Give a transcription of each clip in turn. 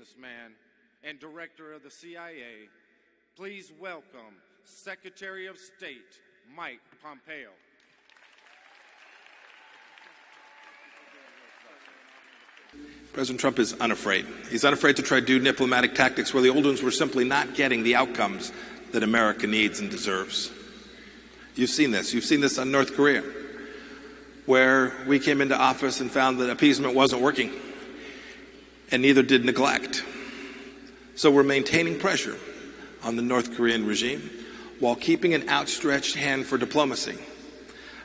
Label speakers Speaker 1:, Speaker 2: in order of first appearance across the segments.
Speaker 1: businessman and director of the CIA, please welcome Secretary of State Mike Pompeo.
Speaker 2: President Trump is unafraid. He's unafraid to try to do diplomatic tactics where the old ones were simply not getting the outcomes that America needs and deserves. You've seen this. You've seen this on North Korea, where we came into office and found that appeasement wasn't working, and neither did neglect. So we're maintaining pressure on the North Korean regime while keeping an outstretched hand for diplomacy.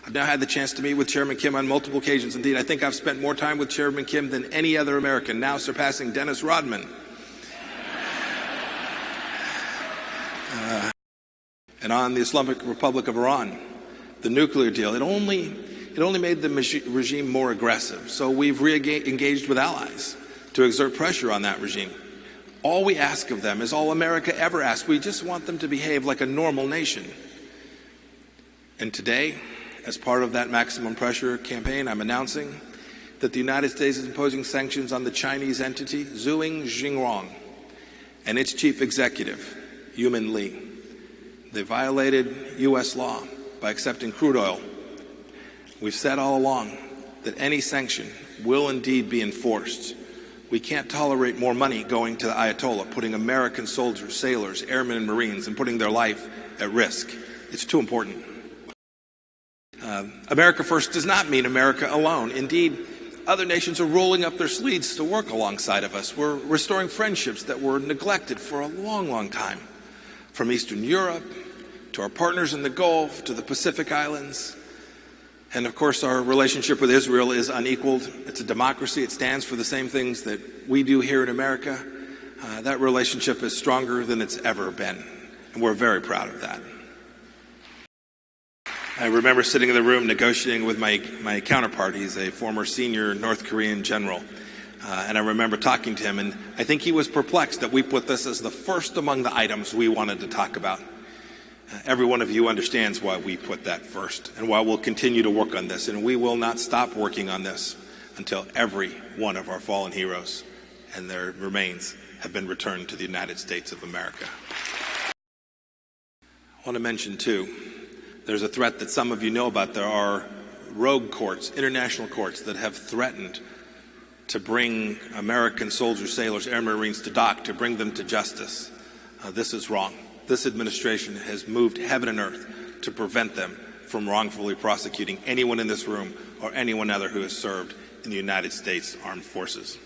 Speaker 2: I've now had the chance to meet with Chairman Kim on multiple occasions. Indeed, I think I've spent more time with Chairman Kim than any other American, now surpassing Dennis Rodman. And on the Islamic Republic of Iran, the nuclear deal, it only made the regime more aggressive. So we've re-engaged with allies to exert pressure on that regime. All we ask of them is all America ever asks. We just want them to behave like a normal nation. And today, as part of that maximum pressure campaign, I'm announcing that the United States is imposing sanctions on the Chinese entity, ZHOO-hi ZHEN-wrong, and its chief executive, Yumin Li. They violated U.S. law by accepting crude oil. We've said all along that any sanction will indeed be enforced. We can't tolerate more money going to the Ayatollah, putting American soldiers, sailors, airmen, and Marines, and putting their life at risk. It's too important. America first does not mean America alone. Indeed, other nations are rolling up their sleeves to work alongside of us. We're restoring friendships that were neglected for a long, long time. From Eastern Europe, to our partners in the Gulf, to the Pacific Islands. And of course, our relationship with Israel is unequaled. It's a democracy. It stands for the same things that we do here in America. That relationship is stronger than it's ever been. And we're very proud of that. I remember sitting in the room negotiating with my counterpart. He's a former senior North Korean general. And I remember talking to him, and I think he was perplexed that we put this as the first among the items we wanted to talk about. Every one of you understands why we put that first, and why we'll continue to work on this, and we will not stop working on this until every one of our fallen heroes and their remains have been returned to the United States of America. I want to mention, too, there's a threat that some of you know about. There are rogue courts, international courts, that have threatened to bring American soldiers, sailors, air Marines to dock, to bring them to justice. This is wrong. This administration has moved heaven and earth to prevent them from wrongfully prosecuting anyone in this room or anyone other who has served in the United States Armed Forces.